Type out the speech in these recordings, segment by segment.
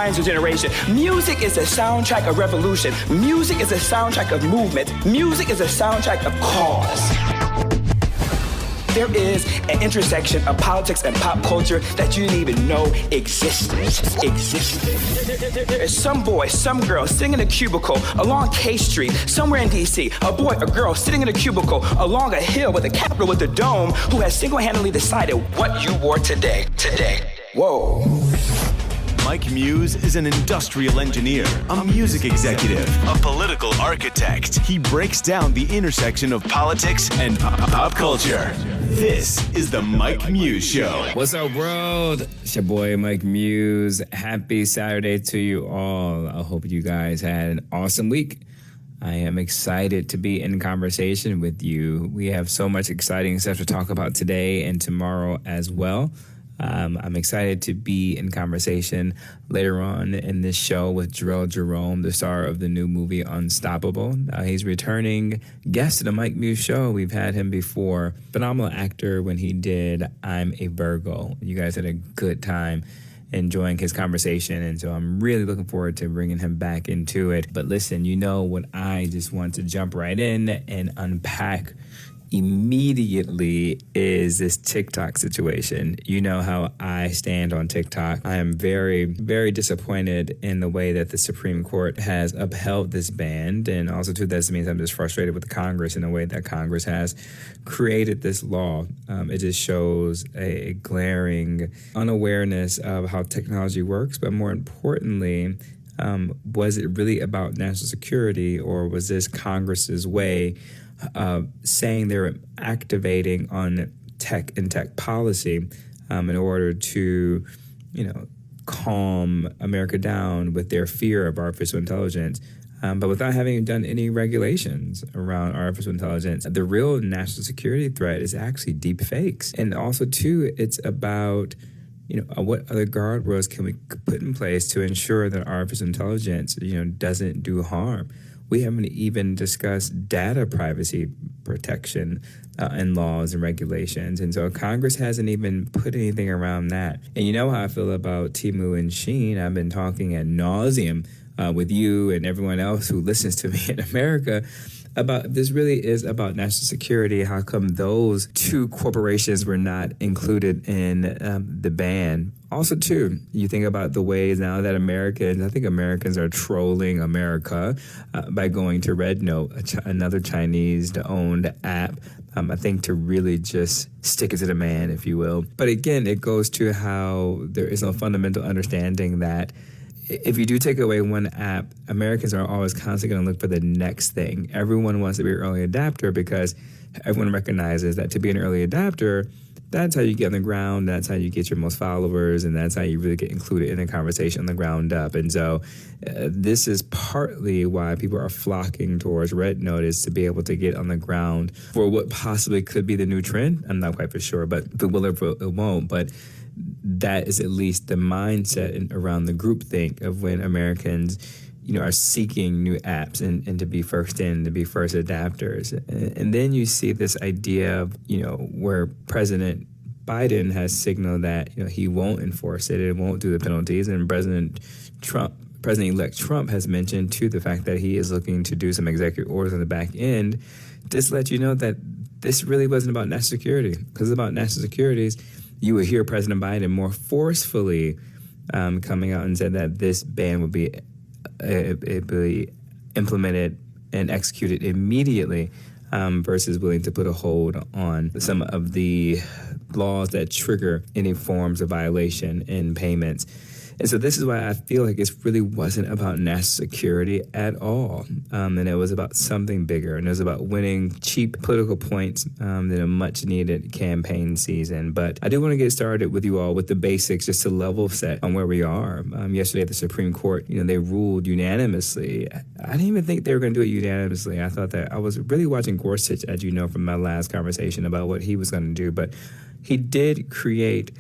defines a generation. Music is a soundtrack of revolution. Music is a soundtrack of movement. Music is a soundtrack of cause. There is an intersection of politics and pop culture that you didn't even know existed. There's some boy, some girl sitting in a cubicle along K Street, somewhere in D.C., a boy, a girl sitting in a cubicle along a hill with a Capitol with a dome who has single-handedly decided what you wore today. Whoa. Mike Muse is an industrial engineer, a music executive, a political architect. He breaks down the intersection of politics and pop culture. This is the Mike Muse Show. What's up, world? It's your boy, Mike Muse. Happy Saturday to you all. I hope you guys had an awesome week. I am excited to be in conversation with you. We have so much exciting stuff to talk about today and tomorrow as well. I'm excited to be in conversation later on in this show with Jarrell Jerome, the star of the new movie Unstoppable. He's returning guest to the Mike Muse Show. We've had him before. Phenomenal actor when he did I'm a Virgo. You guys had a good time enjoying his conversation, and so I'm really looking forward to bringing him back into it. But listen, you know what I just want to jump right in and unpack immediately is this TikTok situation. You know how I stand on TikTok. I am very, very disappointed in the way that the Supreme Court has upheld this ban. And also, too, that means I'm just frustrated with the Congress in the way that Congress has created this law. It just shows a glaring unawareness of how technology works, but more importantly, was it really about national security, or was this Congress's way saying they're activating on tech and tech policy in order to, calm America down with their fear of artificial intelligence, but without having done any regulations around artificial intelligence. The real national security threat is actually deep fakes. And also, too, it's about what other guardrails can we put in place to ensure that artificial intelligence, doesn't do harm. We haven't even discussed data privacy protection and laws and regulations. And so Congress hasn't even put anything around that. And you know how I feel about Temu and Sheen. I've been talking ad nauseum with you and everyone else who listens to me in America about this really is about national security. How come those two corporations were not included in the ban? Also, too, you think about the ways now that I think Americans are trolling America by going to Red Note, another Chinese-owned app, I think to really just stick it to the man, if you will. But again, it goes to how there is a fundamental understanding that if you do take away one app, Americans are always constantly going to look for the next thing. Everyone wants to be an early adapter because everyone recognizes that to be an early adapter, that's how you get on the ground, that's how you get your most followers, and that's how you really get included in a conversation on the ground up. And so this is partly why people are flocking towards Red Notice to be able to get on the ground for what possibly could be the new trend. I'm not quite for sure, but if it will or it won't. But that is at least the mindset around the groupthink of when Americans, are seeking new apps and to be first in, to be first adapters. And then you see this idea of, where President Biden has signaled that, he won't enforce it and won't do the penalties. And President-elect Trump has mentioned, too, the fact that he is looking to do some executive orders on the back end. Just to let you know that this really wasn't about national security. Because it's about national security, you would hear President Biden more forcefully coming out and said that this ban would be implemented and executed immediately versus willing to put a hold on some of the laws that trigger any forms of violation in payments. And so this is why I feel like it really wasn't about national security at all. And it was about something bigger. And it was about winning cheap political points in a much-needed campaign season. But I do want to get started with you all with the basics just to level set on where we are. Yesterday at the Supreme Court, they ruled unanimously. I didn't even think they were going to do it unanimously. I thought that I was really watching Gorsuch, as you know, from my last conversation about what he was going to do. But he did create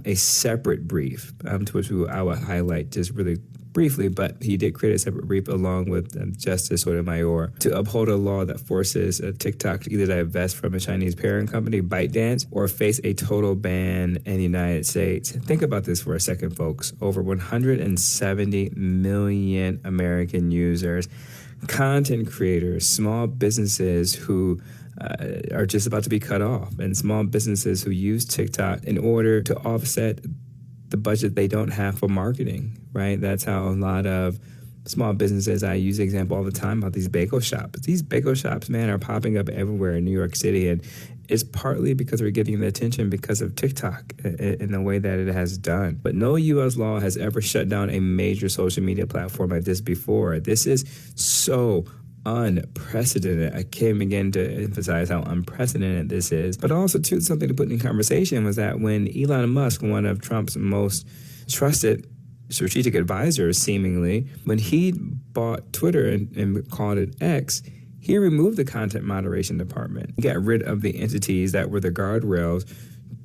a separate brief to which I would highlight just really briefly, but he did create a separate brief along with Justice Sotomayor to uphold a law that forces TikTok to either divest from a Chinese parent company, ByteDance, or face a total ban in the United States. Think about this for a second, folks. Over 170 million American users, content creators, small businesses who are just about to be cut off, and small businesses who use TikTok in order to offset the budget they don't have for marketing, right? That's how a lot of small businesses, I use the example all the time about these bagel shops. These bagel shops, man, are popping up everywhere in New York City, and it's partly because we're getting the attention because of TikTok in the way that it has done. But no U.S. law has ever shut down a major social media platform like this before. This is so unprecedented. I can't begin to emphasize how unprecedented this is. But also, too, something to put in conversation was that when Elon Musk, one of Trump's most trusted strategic advisors, seemingly, when he bought Twitter and called it X, he removed the content moderation department. He got rid of the entities that were the guardrails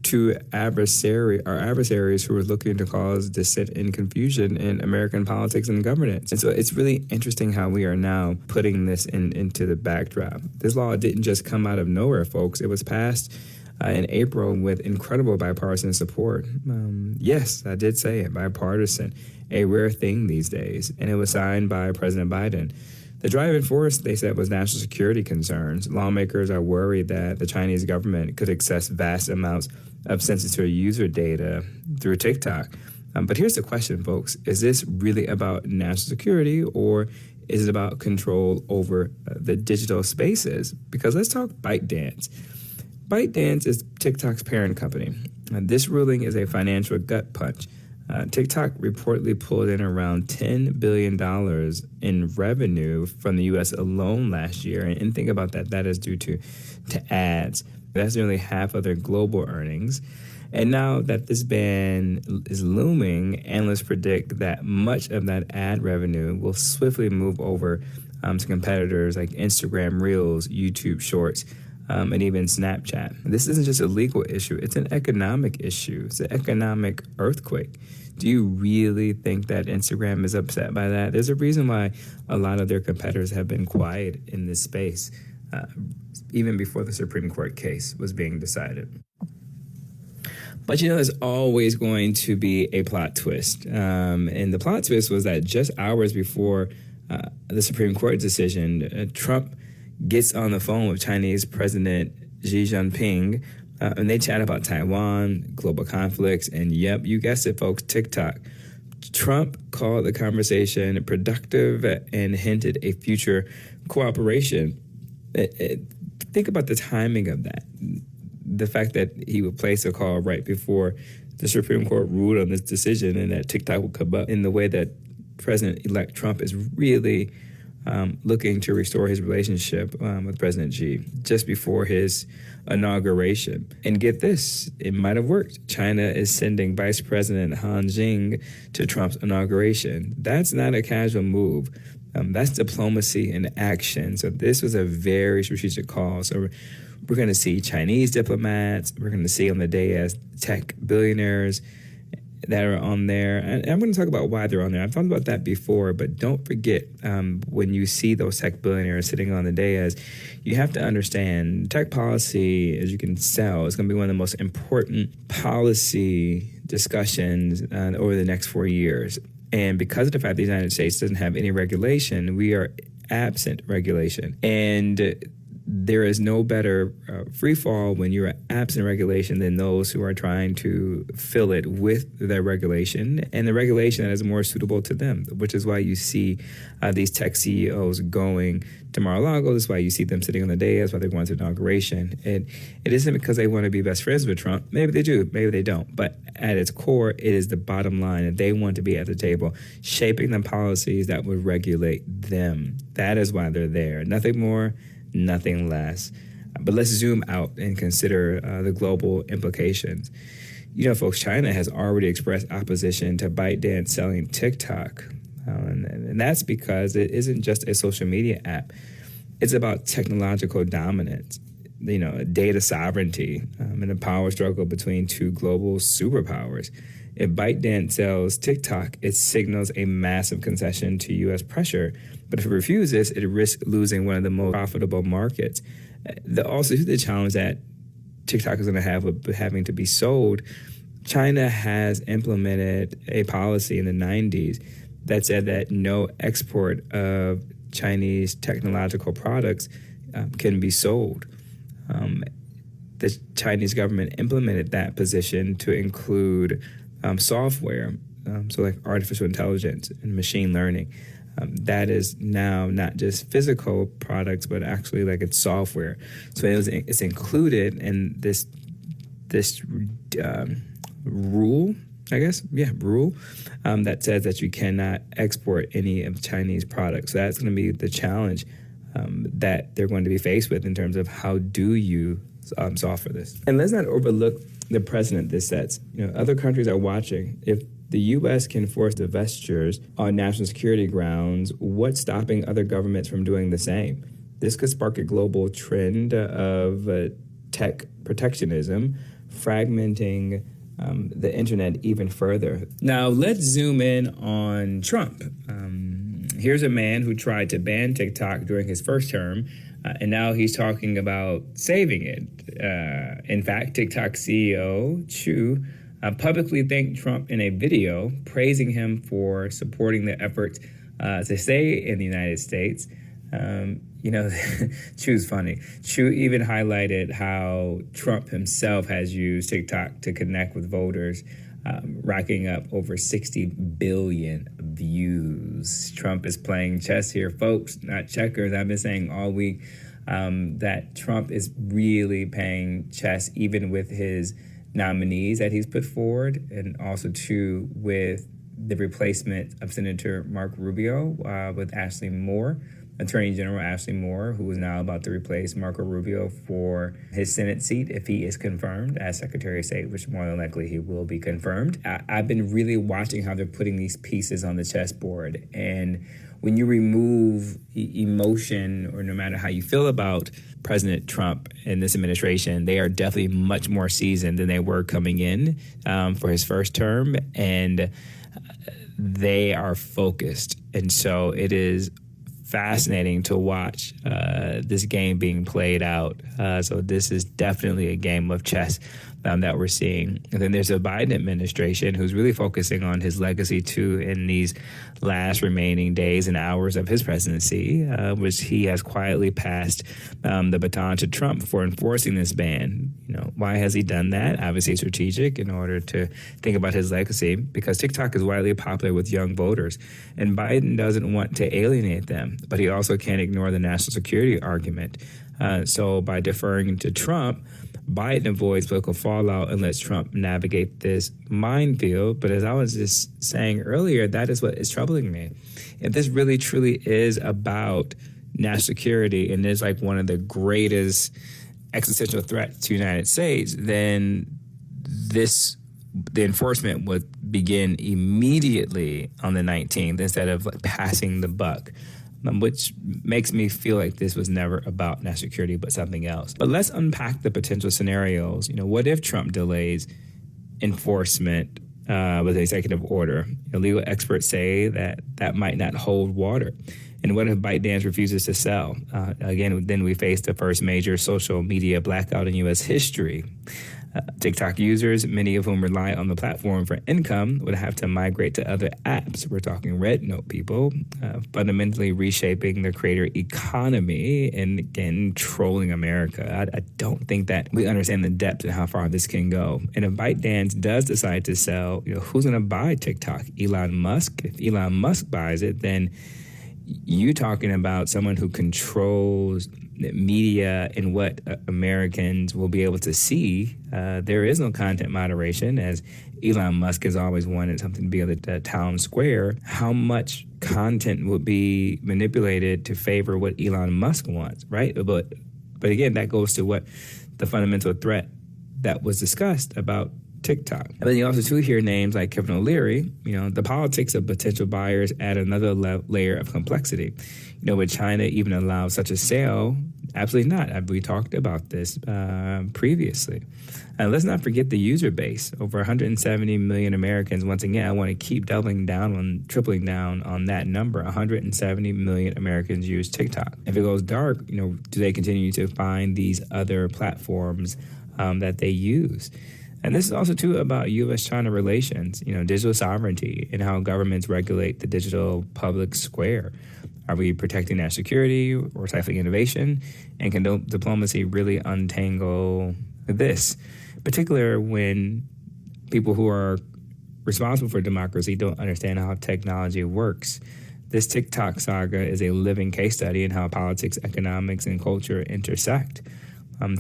to adversaries who were looking to cause dissent and confusion in American politics and governance. And so it's really interesting how we are now putting this into the backdrop. This law didn't just come out of nowhere, folks. It was passed in April with incredible bipartisan support. Yes, I did say it, bipartisan, a rare thing these days. And it was signed by President Biden. The driving force, they said, was national security concerns. Lawmakers are worried that the Chinese government could access vast amounts of sensitive user data through TikTok. But here's the question, folks. Is this really about national security, or is it about control over the digital spaces? Because let's talk ByteDance. ByteDance is TikTok's parent company. This ruling is a financial gut punch. TikTok reportedly pulled in around $10 billion in revenue from the U.S. alone last year. And think about that. That is due to ads. That's nearly half of their global earnings. And now that this ban is looming, analysts predict that much of that ad revenue will swiftly move over to competitors like Instagram Reels, YouTube Shorts, and even Snapchat. This isn't just a legal issue. It's an economic issue. It's an economic earthquake. Do you really think that Instagram is upset by that? There's a reason why a lot of their competitors have been quiet in this space, even before the Supreme Court case was being decided. But, there's always going to be a plot twist. And the plot twist was that just hours before the Supreme Court decision, Trump gets on the phone with Chinese President Xi Jinping, and they chat about Taiwan, global conflicts, and yep, you guessed it, folks, TikTok. Trump called the conversation productive and hinted a future cooperation. Think about the timing of that. The fact that he would place a call right before the Supreme Court ruled on this decision, and that TikTok would come up in the way that President-elect Trump is really looking to restore his relationship with President Xi just before his inauguration. And get this, it might have worked. China is sending Vice President Han Jing to Trump's inauguration. That's not a casual move. That's diplomacy in action. So this was a very strategic call. So we're going to see Chinese diplomats. We're going to see on the day as tech billionaires that are on there. And I'm going to talk about why they're on there. I've talked about that before, but don't forget when you see those tech billionaires sitting on the dais, you have to understand tech policy, as you can tell, is going to be one of the most important policy discussions over the next 4 years. And because of the fact the United States doesn't have any regulation, we are absent regulation. And there is no better free fall when you're absent regulation than those who are trying to fill it with their regulation, and the regulation that is more suitable to them, which is why you see these tech CEOs going to Mar-a-Lago. That's why you see them sitting on the dais. That's why they're going to inauguration. And it isn't because they want to be best friends with Trump. Maybe they do. Maybe they don't. But at its core, it is the bottom line that they want to be at the table, shaping the policies that would regulate them. That is why they're there. Nothing more, nothing less. But let's zoom out and consider the global implications. Folks, China has already expressed opposition to ByteDance selling TikTok. And that's because it isn't just a social media app. It's about technological dominance, data sovereignty, and a power struggle between two global superpowers. If ByteDance sells TikTok, it signals a massive concession to U.S. pressure. But if it refuses, it risks losing one of the most profitable markets. Also, the challenge that TikTok is going to have with having to be sold, China has implemented a policy in the 90s that said that no export of Chinese technological products can be sold. The Chinese government implemented that position to include software, so like artificial intelligence and machine learning. That is now not just physical products, but actually like it's software. So it's included in this rule, I guess, rule that says that you cannot export any of Chinese products. So that's going to be the challenge that they're going to be faced with in terms of how do you solve for this. And let's not overlook the precedent this sets. Other countries are watching. If the U.S. can force divestitures on national security grounds, what's stopping other governments from doing the same? This could spark a global trend of tech protectionism, fragmenting the internet even further. Now, let's zoom in on Trump. Here's a man who tried to ban TikTok during his first term, and now he's talking about saving it. In fact, TikTok CEO Chu publicly thanked Trump in a video, praising him for supporting the efforts to stay in the United States. Chu's funny. Chu even highlighted how Trump himself has used TikTok to connect with voters, racking up over 60 billion views. Trump is playing chess here, folks, not checkers. I've been saying all week that Trump is really playing chess, even with his nominees that he's put forward, and also too with the replacement of Senator Marco Rubio with Ashley Moore, Attorney General Ashley Moore, who is now about to replace Marco Rubio for his Senate seat if he is confirmed as Secretary of State, which more than likely he will be confirmed. I've been really watching how they're putting these pieces on the chessboard, and when you remove emotion, or no matter how you feel about President Trump and this administration, they are definitely much more seasoned than they were coming in for his first term, and they are focused. And so it is fascinating to watch this game being played out. So this is definitely a game of chess that we're seeing. And then there's the Biden administration who's really focusing on his legacy too in these last remaining days and hours of his presidency, which he has quietly passed the baton to Trump for enforcing this ban. Why has he done that? Obviously strategic in order to think about his legacy, because TikTok is widely popular with young voters, and Biden doesn't want to alienate them, but he also can't ignore the national security argument. So by deferring to Trump, Biden avoids political fallout and lets Trump navigate this minefield. But as I was just saying earlier, that is what is troubling me. If this really truly is about national security and is like one of the greatest existential threats to the United States, then the enforcement would begin immediately on the 19th instead of passing the buck, which makes me feel like this was never about national security, but something else. But let's unpack the potential scenarios. What if Trump delays enforcement with an executive order? Legal experts say that might not hold water. And what if ByteDance refuses to sell? Again, then we face the first major social media blackout in U.S. history. TikTok users, many of whom rely on the platform for income, would have to migrate to other apps. We're talking Red Note people, fundamentally reshaping the creator economy and, again, trolling America. I don't think that we understand the depth and how far this can go. And if ByteDance does decide to sell, who's going to buy TikTok? Elon Musk? If Elon Musk buys it, then you talking about someone who controls media and what Americans will be able to see. There is no content moderation, as Elon Musk has always wanted something to be at the town square. How much content would be manipulated to favor what Elon Musk wants, right? But again, that goes to what the fundamental threat that was discussed about TikTok. And then you also hear names like Kevin O'Leary. The politics of potential buyers add another layer of complexity. Would China even allow such a sale Absolutely not. We talked about this previously. And let's not forget the user base. Over 170 million Americans. Once again, I want to keep tripling down on that number. 170 million Americans use TikTok. If it goes dark, do they continue to find these other platforms that they use? And this is also too about U.S.-China relations, digital sovereignty and how governments regulate the digital public square. Are we protecting national security or stifling innovation? And can diplomacy really untangle this? Particularly when people who are responsible for democracy don't understand how technology works. This TikTok saga is a living case study in how politics, economics, and culture intersect.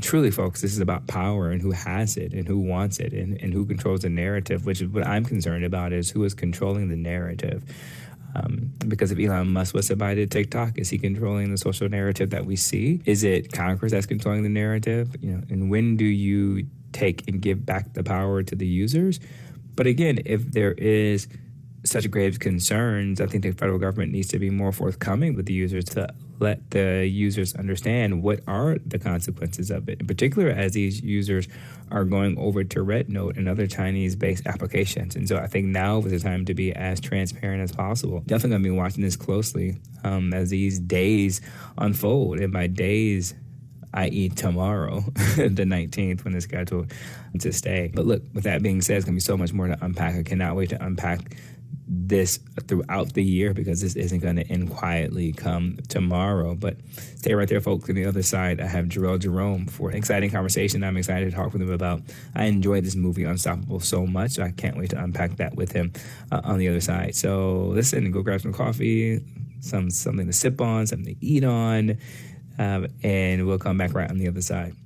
Truly, folks, this is about power and who has it and who wants it and who controls the narrative, which is what I'm concerned about, is who is controlling the narrative. Because if Elon Musk was to buy to TikTok, is he controlling the social narrative that we see? Is it Congress that's controlling the narrative? And when do you take and give back the power to the users? But again, if there is such grave concerns, I think the federal government needs to be more forthcoming with the users to let the users understand what are the consequences of it, in particular as these users are going over to RedNote and other Chinese-based applications. And so I think now is the time to be as transparent as possible. Definitely going to be watching this closely as these days unfold. And by days, i.e. tomorrow, the 19th, when it's scheduled to stay. But look, with that being said, it's going to be so much more to unpack. I cannot wait to unpack this throughout the year, because this isn't going to end quietly come tomorrow. But stay right there, folks. On the other side, I have Jarrell Jerome for an exciting conversation I'm excited to talk with him about. I enjoyed this movie Unstoppable so much. I can't wait to unpack that with him on the other side. So listen, go grab some coffee, something to sip on, something to eat on, and we'll come back right on the other side.